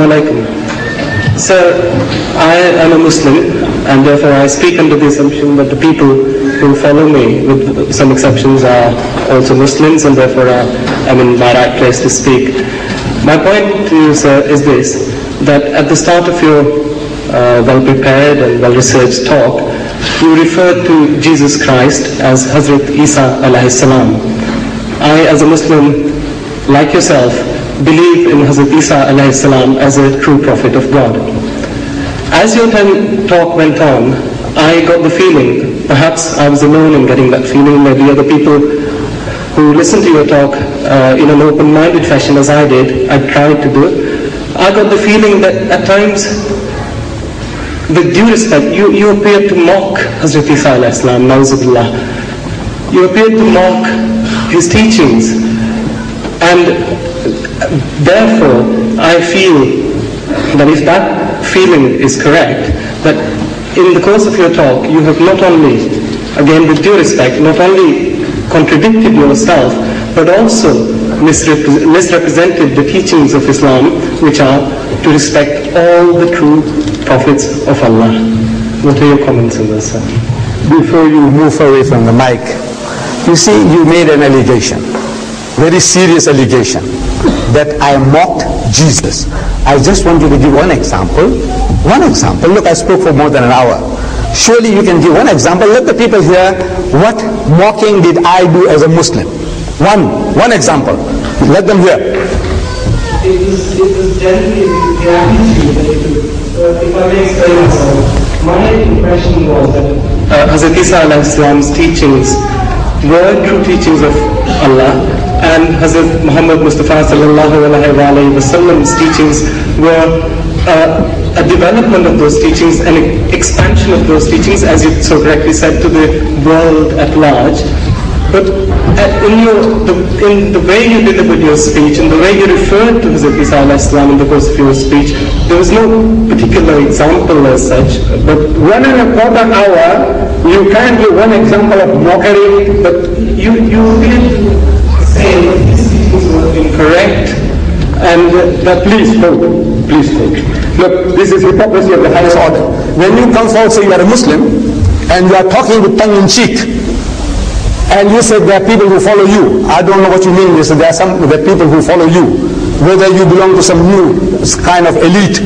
Assalamu alaikum. Sir, I am a Muslim, and therefore I speak under the assumption that the people who follow me, with some exceptions, are also Muslims, and therefore I'm in my right place to speak. My point to you, sir, is this, that at the start of your well-prepared and well-researched talk, you referred to Jesus Christ as Hazrat Isa alayhi salam. I, as a Muslim, like yourself, believe in Hazrat Isa alayhi salam as a true prophet of God. As your talk went on, I got the feeling, perhaps I was alone in getting that feeling, maybe other people who listened to your talk in an open-minded fashion as I did, I tried to do it, I got the feeling that at times, with due respect, you appeared to mock Hazrat Isa alayhi salam, na'uzubillah. You appeared to mock his teachings, and therefore I feel that if that feeling is correct, that in the course of your talk you have not only, again with due respect, not only contradicted yourself, but also misrepresented the teachings of Islam, which are to respect all the true prophets of Allah. What are your comments on this, sir? Before you move away from the mic, you see, you made an allegation, very serious allegation, that I mocked Jesus. I just want you to give one example. One example. Look, I spoke for more than an hour. Surely you can give one example. Let the people hear, what mocking did I do as a Muslim? One example. Let them hear. It was generally the attitude that you took. If I may explain myself, my impression was that Hazrat Isa alayhi salam's teachings were true teachings of Allah, and Hazrat Muhammad Mustafa sallallahu alayhi wa sallam's teachings were a development of those teachings, an expansion of those teachings, as you so correctly said, to the world at large. But in the way you delivered your speech, and the way you referred to Hazrat Isa alayhi salam in the course of your speech, there was no particular example as such. But 1.25 hours, you can't give one example of mockery. But you did say that these teachings were incorrect, and that please hold. Look, this is hypocrisy of the highest order. When you come forward, say you are a Muslim, and you are talking with tongue in cheek, and you said there are people who follow you. I don't know what you mean. You said there are people who follow you. Whether you belong to some new kind of elite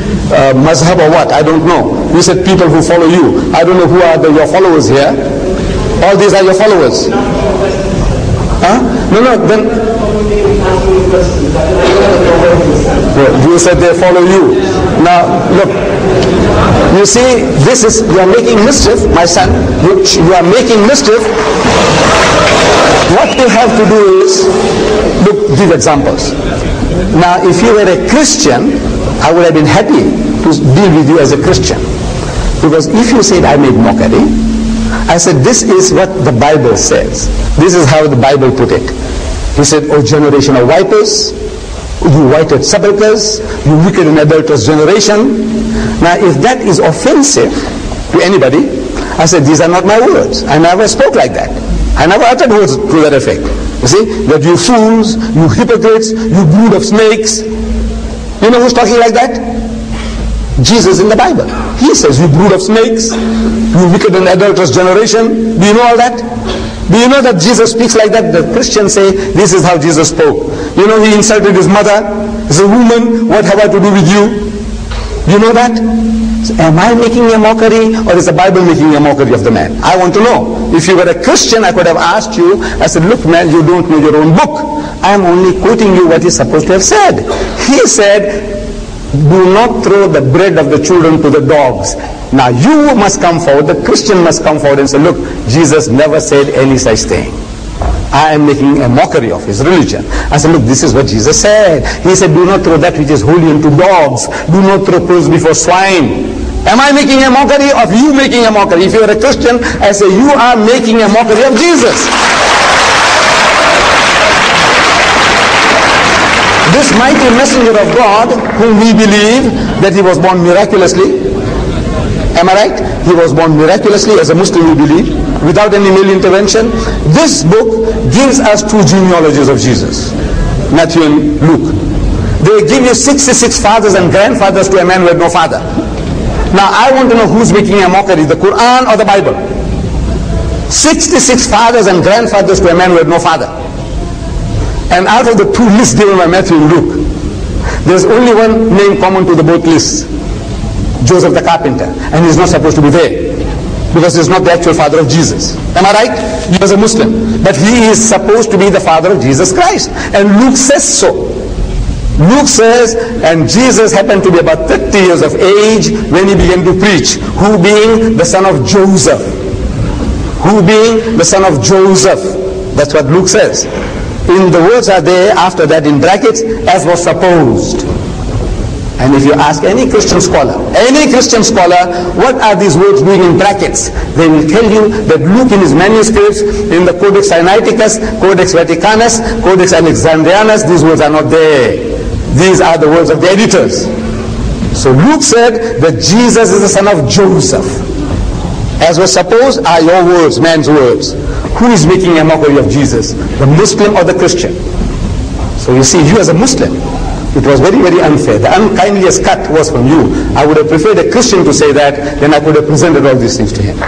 mazhab or what, I don't know. You said people who follow you. I don't know who are your followers here. All these are your followers. Huh? No, then you said they follow you. Now, look, you see, you are making mischief, my son. You are making mischief. What you have to do is, look, give examples. Now, if you were a Christian, I would have been happy to deal with you as a Christian. Because if you said I made mockery, I said this is what the Bible says. This is how the Bible put it. He said, "O generation of vipers, you whited sepulchres, you wicked and adulterous generation." Now, if that is offensive to anybody, I said, these are not my words. I never spoke like that. I never uttered words to that effect. You see, that you fools, you hypocrites, you brood of snakes. You know who's talking like that? Jesus in the Bible. He says, you brood of snakes, you wicked and adulterous generation. Do you know all that? Do you know that Jesus speaks like that? The Christians say, this is how Jesus spoke. You know, he insulted his mother. He said, woman, what have I to do with you? Do you know that? So, am I making a mockery, or is the Bible making a mockery of the man? I want to know. If you were a Christian, I could have asked you. I said, look man, you don't know your own book. I am only quoting you what he's supposed to have said. He said, do not throw the bread of the children to the dogs. Now you must come forward, the Christian must come forward and say, look, Jesus never said any such thing. I am making a mockery of his religion. I said, look, this is what Jesus said. He said, do not throw that which is holy into dogs. Do not throw pearls before swine. Am I making a mockery of you making a mockery? If you are a Christian, I say, you are making a mockery of Jesus. This mighty messenger of God, whom we believe that he was born miraculously. Am I right? He was born miraculously, as a Muslim we believe, without any male intervention. This book gives us two genealogies of Jesus, Matthew and Luke. They they give you 66 fathers and grandfathers to a man who had no father. Now I want to know who's making a mockery, the Quran or the Bible? 66 fathers and grandfathers to a man who had no father. And out of the two lists given by Matthew and Luke, there's only one name common to the both lists, Joseph the carpenter, and he's not supposed to be there because he's not the actual father of Jesus. Am I right? He was a Muslim, but he is supposed to be the father of Jesus Christ, and Luke says so. Luke says, and Jesus happened to be about 30 years of age when he began to preach, who being the son of Joseph. Who being the son of Joseph. That's what Luke says. In the words are there after that in brackets, as was supposed. And if you ask any Christian scholar, what are these words doing in brackets? They will tell you that Luke in his manuscripts, in the Codex Sinaiticus, Codex Vaticanus, Codex Alexandrianus, these words are not there. These are the words of the editors. So Luke said that Jesus is the son of Joseph. As was supposed are your words, man's words. Who is making a mockery of Jesus? The Muslim or the Christian? So you see, you as a Muslim, it was very, very unfair. The unkindliest cut was from you. I would have preferred a Christian to say that, then I could have presented all these things to him.